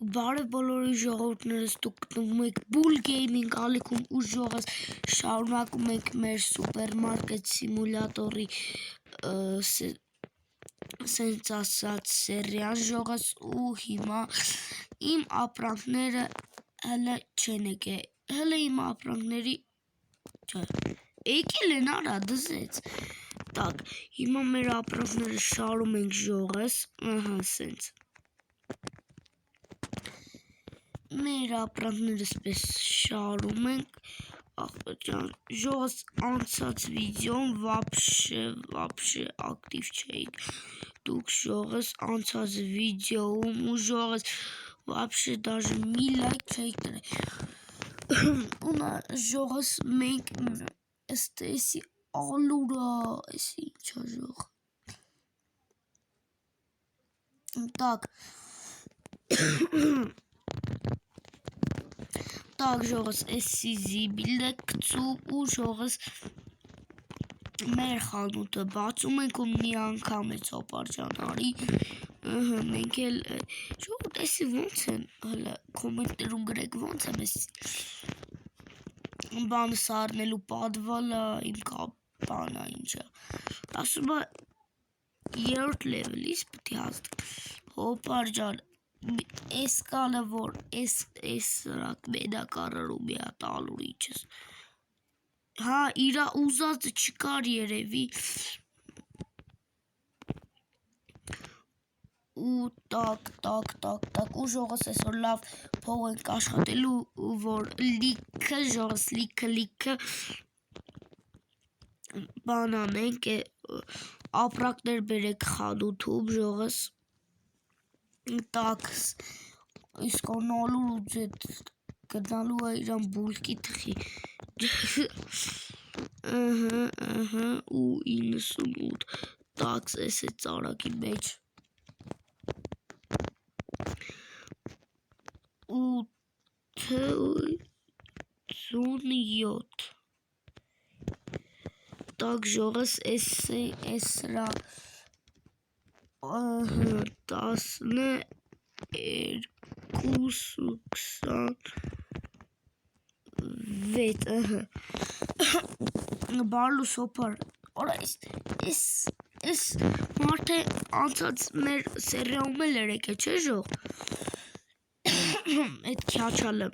Բարև բոլորի ժողովուրդներս, դուք գտնվում եք Bull Gaming ալիքում ու ժողովս շարունակում ենք մեր սուպերմարկետ սիմուլյատորի սենց ասած սերիան ժողովս ու հիմա իմ ապրանքները հələ չեն եկել, հələ իմ ապրանքների եկել են արա դզեց, տակ, հիմա մեր ապրանքները շարում ենք ժողովս, սենց մեր ապրանքները սպես շարում ենք, աղբեջան, ժողս անցած վիդեոն վապշե ակտիվ չէիք, դուք ժողս անցած վիդեոում ու ժողս վապշե դաժը մի լայք չէիք տրել, ու նա ժողս մենք էստեսի ալուրա, էսի ինչա ժող, տակ, տակ ժողս էսի զիբիլդ է կծում ու ժողս մեր խանութը բացում ենք ու մի անգամ է ծոպարջան արի, մենք էլ ժողոտ էսի ոնց են, հլը կոմենտերում գրեք ոնց եմ էսի բանս արնելու պատվալա իմ կապանա ինչա, ասում է երորդ լևելիս պտի հաստ, հոպարջան, Էս կանը որ էս սրակ մենակ առարում է հատ ալուր իչս, հա իրա ուզածը չկար երևի, ու տակ, ու ժողս այսօր լավ փող ենք աշխատելու, որ լիքը, ժողս լիքը բան անենք, ապրակներ բերեք խանութում ժողս, տակ, իսկ անալուր ու ձետ գնալու է իրան բուլկի թխի, ու 98, տաքս էս է ծարակի մեջ, 87, տակ ժողս էս սրա 1226, բարլուս հոպար, որա էս մարդը անցած մեր սերիայում էլ երեկ է չէ ժող, էտ քյաչալը,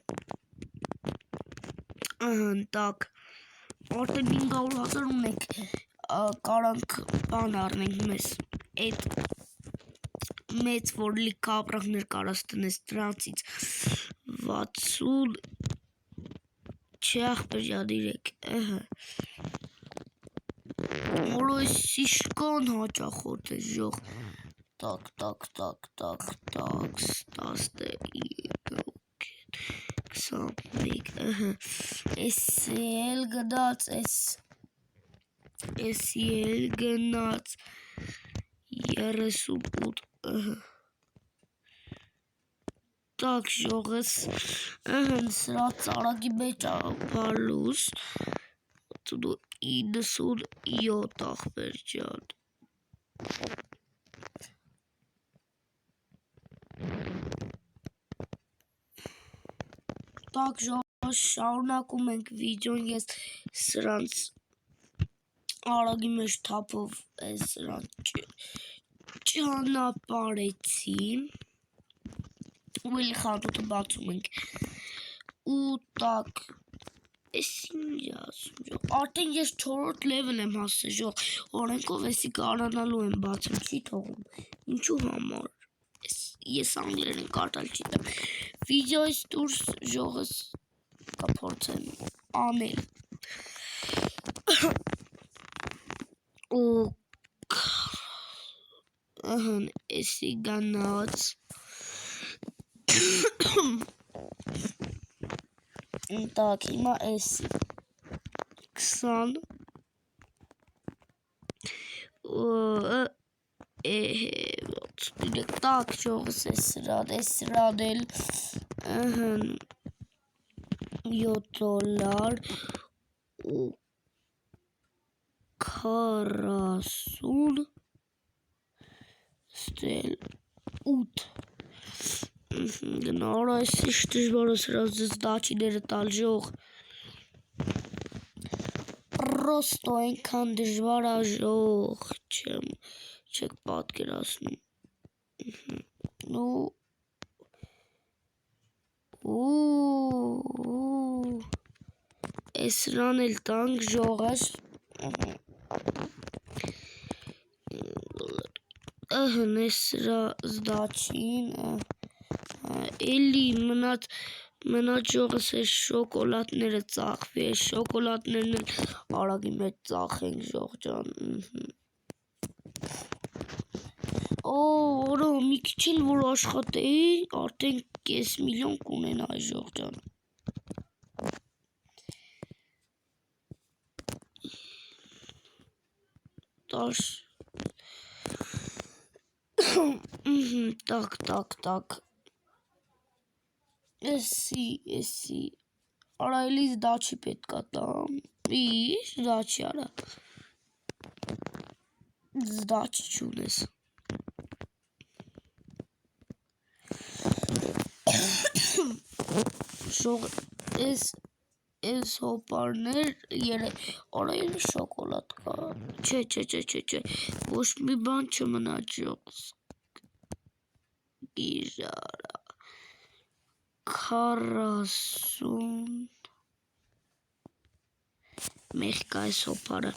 տակ, արդեն 500,000 ունենք, կարանք բան առնենք մեզ, էտ մեծ որ լիքը ապրանքներ կարաս տնես դրանցից 60 չէ աղբերջան իրեք, որո էսի շկան հաճախորդ է ժող, տակ, 21, էսի էլ գնաց, էսի էլ գնաց, 38, տակ ժողս, սրա ծարակի մեջ բարլուս, 97 աղբերջան, տակ ժողս շարունակում ենք վիդեոն, ես սրանց արագի մեջ թափով սրանց ճանապարեցի, ու էլի խանութը բացում ենք, ու տակ, էս ինչ ասում ժող, արդեն ես 4-րդ լևել եմ հասել ժող, օրենքով էսի կարանալու եմ բացում, չի թողում, ինչու համար, ես անգլերեն կարդալ չիտեմ, վիդեոյից դուրս ժողս կփորձեմ անել, ու էսի գանած, տակ, հիմա էսի 20, տակ ժողս էս սրան էլ, $7 ու 40 ստել 8, Գնա արա էս ինչ դժվար է սրած ձեզ դաչիները տալ ժող Պրոստո այնքան դժվար է ժող չեք պատկերացնում Էս սրան էլ տանք ժողս Ըհն էս սրա զդաչին Էլի մնաց ժողս էս շոկոլատները ծախվի Էս շոկոլատներն էլ արագի մեջ ծախենք ժող ջան Օրա մի քիչ էլ որ աշխատեի արդեն կես միլիոն կունենայի ժող ջան Так Էսի Արա էլի զդաչի պետքա տամ Ինչ զդաչի արա Զդաչի չունես Ժող Էս հոպարներ Արա էլի շոկոլատ կա Չէ Ոչ մի բան չմնաց ժող Գիժարա 40 Մեկ կա էս հոպարը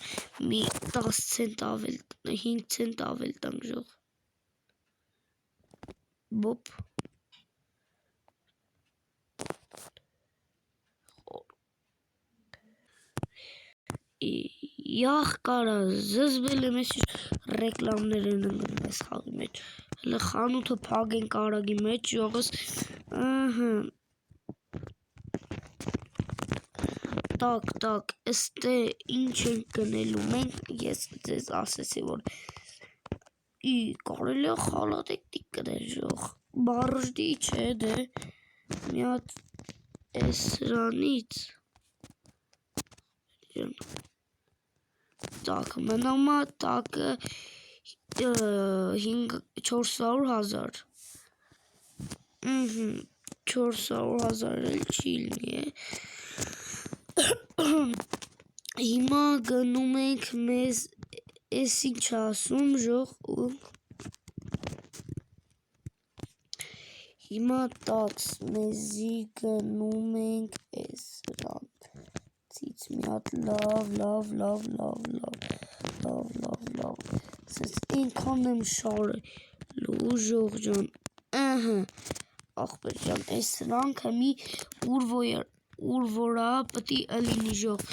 մի 10 ցենտ ավել 5 ցենտ ավել տանք ժող Բոպ Յախ կարա զզվել եմ ես ռեկլամներ են ընգրում ես խաղի մեջ Հլը խանութը պագենք արագի մեջ ժողս Так, էստե ինչ ենք գնելու մենք ես ձեզ ասեցի որ կարելի է խալատեկտիկ գնել ժող Բարժդի չէ դե մի հատ էս սրանից Так, մնամա տակը 400,000 400,000 էլ չի լինի Հիմա գնում ենք մեզ Էս ինչ ասում ժող Հիմա տաքս մեզի գնում ենք էս Ցից մի հատ լավ Սենց ինքան եմ շարելու ժող ջան Ախպեր ջան էս սրանքը մի ուր որա պտի ըլինի ժող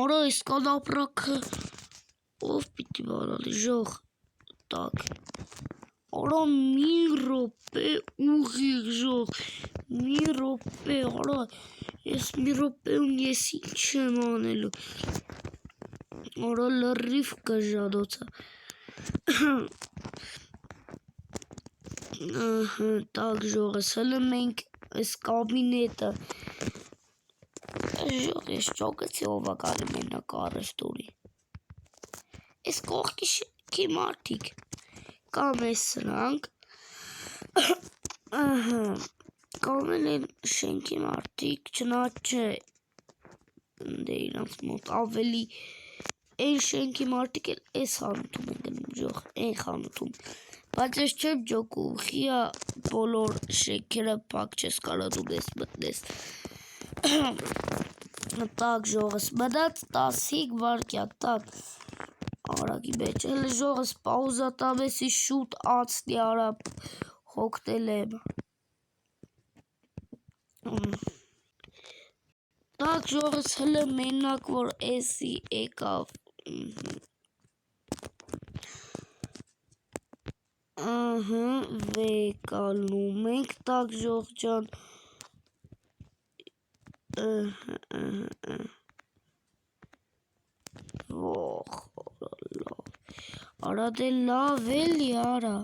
Արա էս կադապրակը Ով պիտի բարալի ժող Так Արա մի ռոպե ուղիղ ժող Մի ռոպե արա Ես մի ռոպեում ես ինչ եմ անելու Արա լրիվ կժադոցա Так ժողս հլը մենք Էս կաբինետը Ժող ես ճոգեցի ովա կարի մենակ արեստորի Էս կողքի մարդիկ Կամ էս սրանք Կամ են շենքի մարդիկ Չնաց չէ Դե իրանց մոտ ավելի Են շենքի մարդիկ էլ էս խանութում են գնում ժող Են խանութում Բայց ես չեմ ջոկում Խիա բոլոր շենքերը պակ չես կարա դու դես մտնես Так ժողս մնաց 15 վարկյան Так Արագի մեջ Հլը ժողս պաուզա տամ էսի շուտ ացնի արա Հոգնել եմ Так ժողս հլը մենակ որ էսի եկավ Վեկալնում ենք Так ժող ջան Ոխ Արա դե լավ էլի արա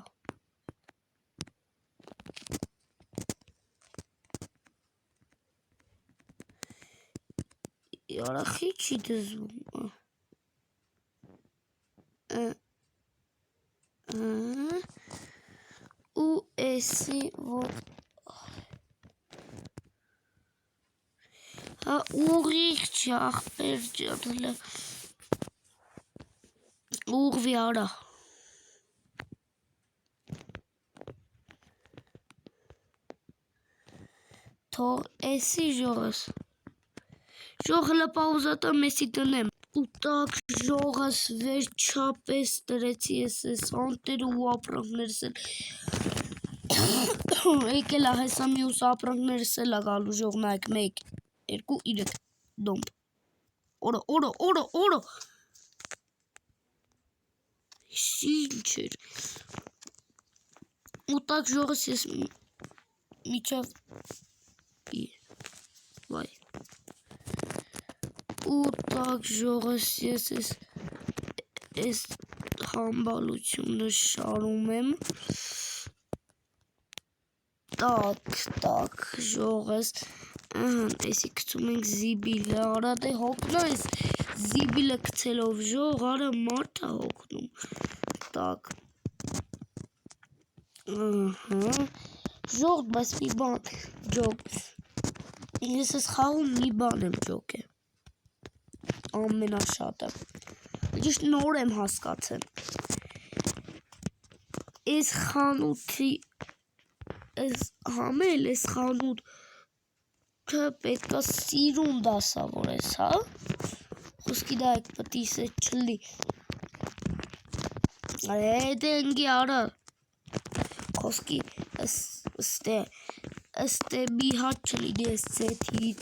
Արա խի չի դզվում էսի որ հա ուղիղ չի ախպեր ջան ուղվի արա թող էսի ժողս ժող հլը պաուզատա մեսի տնեմ ու տակ ժողս վերջապես տրեցի ես ես անտերը ու ապրանքներս էլ եկել ահեսա միուս ապրանքներս էլ աղալու ժող նայք 1 2 3 դոմբ օրո ինչ էր ու տակ ժողս ես միջավ վայ ու տակ ժողս ես ես համբալությունը շարում եմ տակ ժողս էսի կծում ենք զիբիլը արա դե հոգնա ես զիբիլը կցելով ժող արա մարդ է հոգնում տակ ժող բայց մի բան ջոկ ես ես խաղում մի բան եմ ջոկ է ամենաշատը ճիշտ նոր եմ հասկացել ես խանութի ես համել ես խանութը պետքա սիրուն դասավորես հա խոսքի դա եք պտիս է չլի դե ընգի արա խոսքի ըստե մի հատ չլինի ես ծետից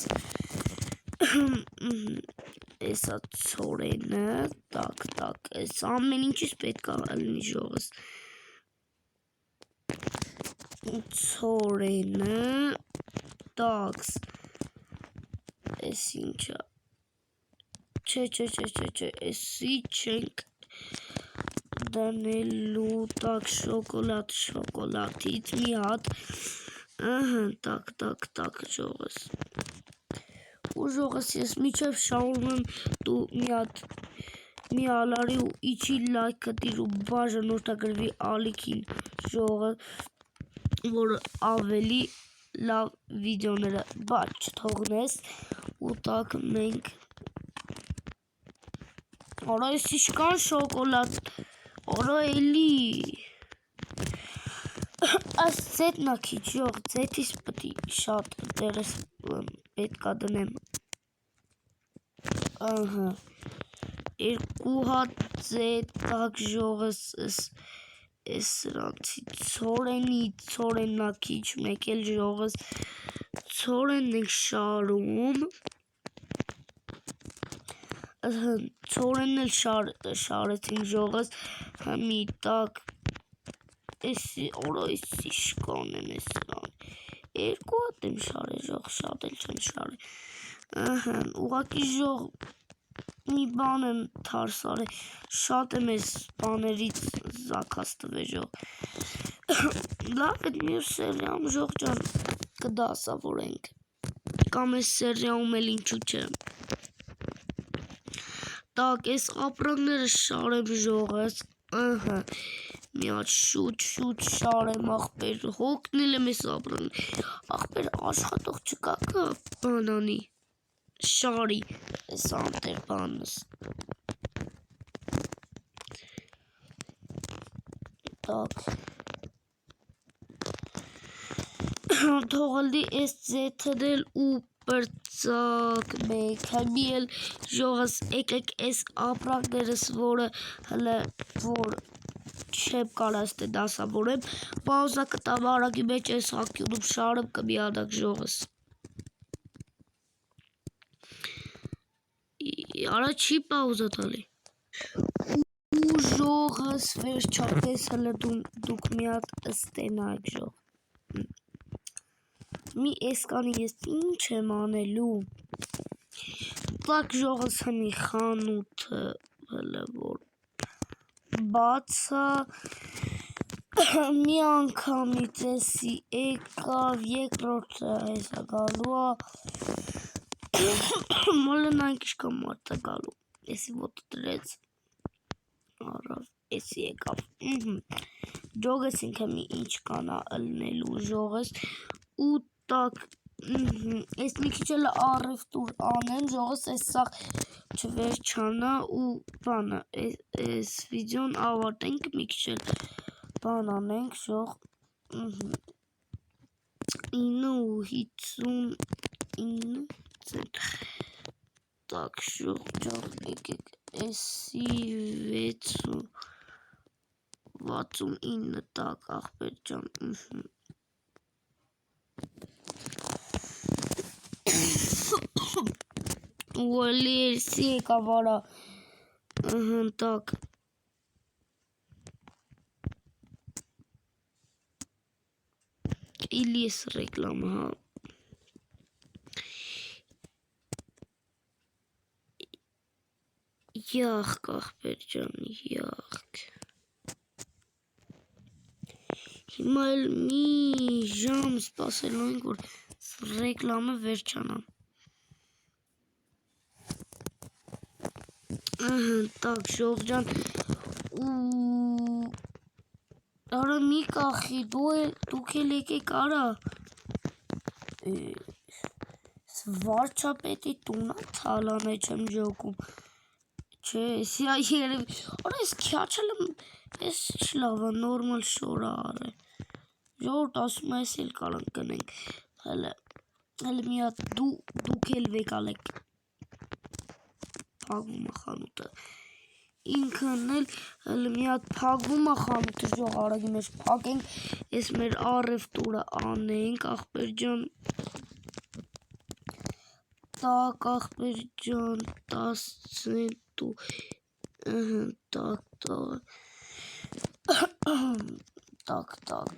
Էսա ծորենը, տակ, ես ամեն ինչից պետք է լինի ժողս ծորենը, տաքս, ես ինչա, չէ, եսի չենք դնելու, տակ, շոկոլադից մի հատ, տակ, ժողս ու ժողս ես միչև շահում եմ դու մի ալարի ու իչի լայքը տիր ու բաժան որդագրվի ալիքին ժողը որ ավելի լավ վիդեոները բաց չթողնես ու տակ մենք արա ես իշկան շոկոլադ արա էլի այս ձետնա քիչ ժող ձետիս պտի շատ դերս պետքա դնեմ երկու հատ ձետակ ժողս ես սրանցի ծորենա քիչ մեկ էլ ժողս ծորենն ենք շարում ծորենն էլ շարեցինք ժողս մի տակ էսի օրա էսի շկան եմ ես սրան երկու հատ եմ շարել ժող շատ էլ չեմ շարել ուղակի ժող մի բան եմ թարսարել շատ եմ ես բաներից զակաս տվել ժող լավ էդ մյուս սերիայում ժող ջան կդասավորենք կամ ես սերիայում էլ ինչու չեմ տակ ես ապրանքները շարեմ ժողս մի հատ շուտ շարեմ ախպեր հոգնել եմ ես ապրանք ախպեր աշխատող չկա կա բանանի շարի ես անտեր բանս տակ թողալի ես ձեթդել ու պրծակ մեկ հմի էլ ժողս եկեք ես ապրանքներս որը հլը որ չեմ կարաս թե դասավորեմ պաուզա կտամ արագի մեջ ես հակյունում շարեմ կմիանակ ժողս արա չի պաուզա տալի ու ժողս վերջապես հլը դուք մի հատ ստենակ ժող մի էսկանի ես ինչ եմ անելու տակ ժողս հմի խանութը հլը որ բացա մի անգամից էսի եկավ երկրորդը հեսա գալու մոլը նայք իշկա մարդ է գալու էսի ոտը տրեց արավ էսի եկավ, ջոգս ինքը մի ինչ կանա ըլնելու ժողս, ու տակ, ես մի քիչ էլ առևտուր անեմ, ժողս ես սաղ չվերջանա ու բանը, ես վիդեոն ավարտենք, մի քիչ էլ բան անենք, ժող 9.59 ցենտ, տակ ժող եկեք, էսի 6.69 տակ աղբեր ջան, ու էլի էսի եկավ արա, տակ, իլի ես ռեկլամը, հա, յաղք աղբեր ջան, յաղք, հիմա էլ մի ժամ սպասելու ենք, որ ռեկլամը վերջանա, տակ ժող ջան, ու արա մի կախի, դուք էլ եկեք արա, վարչապետի տունա թալան է չեմ ժողում, չէ, սիա երև, արա ես քյաչել եմ, ես չլավա, նորմալ շորա արը, ժողորդ ասում ես էլ կարան կնենք, հələ մի հատ դուք էլ վեկալ եք, փագվում է խանութը, ինքն էլ հələ մի հատ փագվում է խանութը, ժող արագի մեջ փակենք, ես մեր առևտուրը անենք, աղբեր ջան, տակ աղբեր ջան, 10 ցենտ ու, տակ, տակ,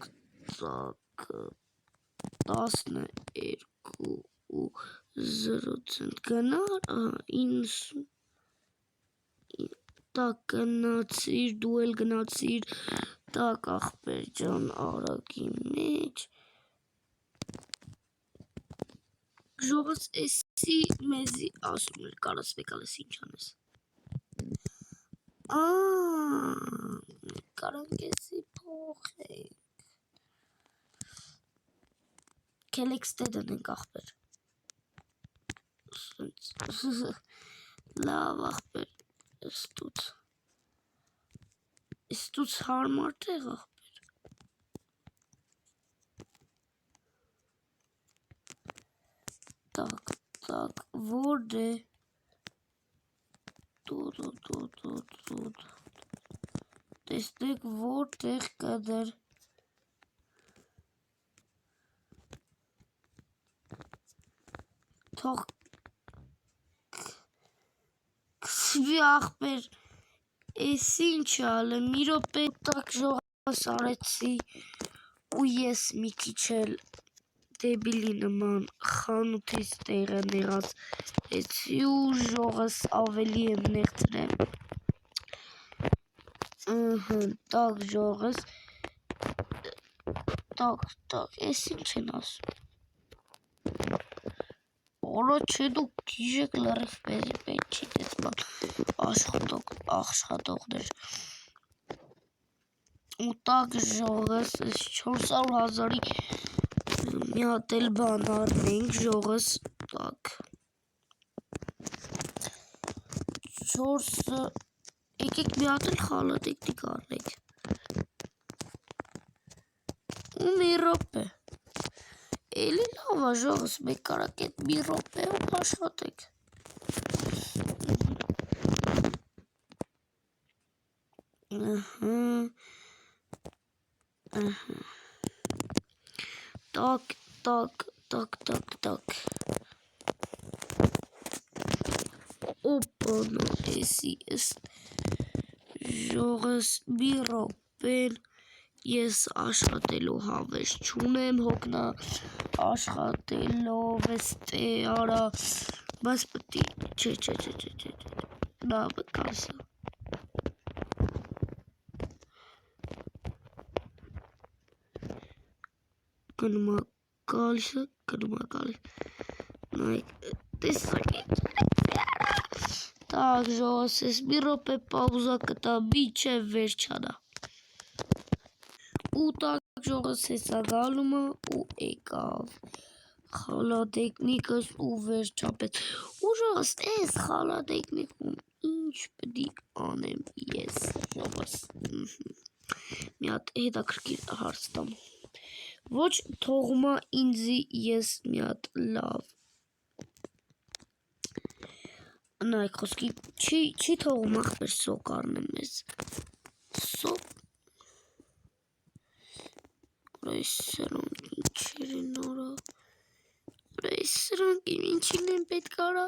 12 ու 0 ցենտ գնար, 90, տակ գնացիր, դու էլ գնացիր, տակ աղբեր ջան, արագի մեջ, ժողս էսի մեզի ասում էր, կարաս վեկալ ես ինչ անես, կարանք էսի փոխենք, կելեքստե դնենք աղբեր, լավ աղբեր, ստուց հարմար տեղ աղբեր, տակ, որդ է, տեսնեք որտեղ կդր, թող կսվի աղբեր, ես ինչ ալը, մի րոպե տակ ժողս արեցի, ու ես մի քիչ էլ դեբիլի նման խանութից տեղը նեղած էցի ու ժողս ավելի եմ նեղցրեմ, տակ ժողս, տակ, ես ինչ են ասում, Օրա չէ դուք գիժեք լրիվ պետք չի դեցման աշխատողներ, ու տակ ժողս 400,000-ի մի հատ էլ բան արնենք ժողս, տակ, 4, եկեք մի հատ էլ խալա տեկնիկ արնենք, ու մի րոպե, էլի լավ է ժողս, մեկ կարակ էտ մի րոպե ու աշխատեք, տակ, օպանա էսի էստ, ժողս մի րոպեն, ես աշխատելու հավես չունեմ հոգնա, աշխատելով էստե արա, բայց պտի, չէ, լավ է կասա, կնումա գալիս, նայք, տեսակ է, Так, ժողովուրդ, ես մի րոպե պաուզա կտա, մինչև վերջանա։ Ու так, ժողովուրդ, հեսա գալումը ու եկավ խալատեխնիկս ու վերջապես։ Ու ժողովուրդ, այս խալատեխնիկում ինչ պետք է անեմ ես, ժողովուրդ։ Մի հատ հետաքրքիր հարց տամ։ Ոչ թողումա ինձի ես մի հատ լավ նայք խոսքի չի թողում ախպեր սոկ առնեմ ես սոկ այս սրանք ինչեր են արա այս սրանք ինչին են պետք արա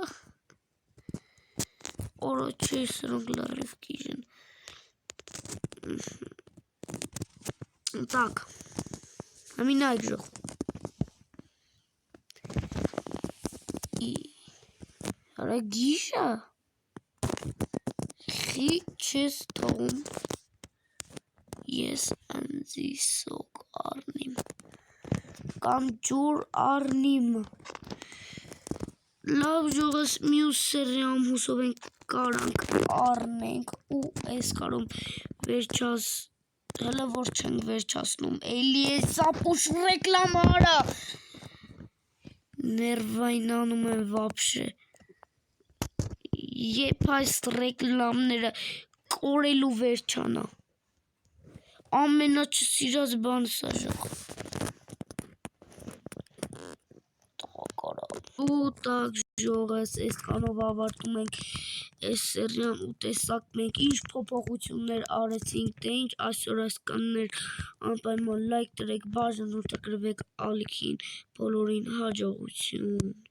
արա չէ սրանք լարև կիժեն так համի նայք ժող Արա գիշա խի չես թողում ես անձի սոկ առնիմ կամ ջուր առնիմ լավ ժողս մյուս սերիամ հուսով ենք կարանք առնենք ու այս կարում վերջաս հելը որ չենք վերջասնում էլի ես սապուշ ռեկլամ արա ներվայնանում են վապշե Եբ այս ռեկլամները կորելու վերջանա ամենաչսիրած բանը սա ժող ու так ժողս այս կանով ավարտում ենք այս սերիան ու տեսակ մենք ինչ փոփոխություններ արեցինք թե ինչ այսօր այս կաններ անպայման լայք տրեք բաժանորդագրվեք ալիքին բոլորին հաջողություն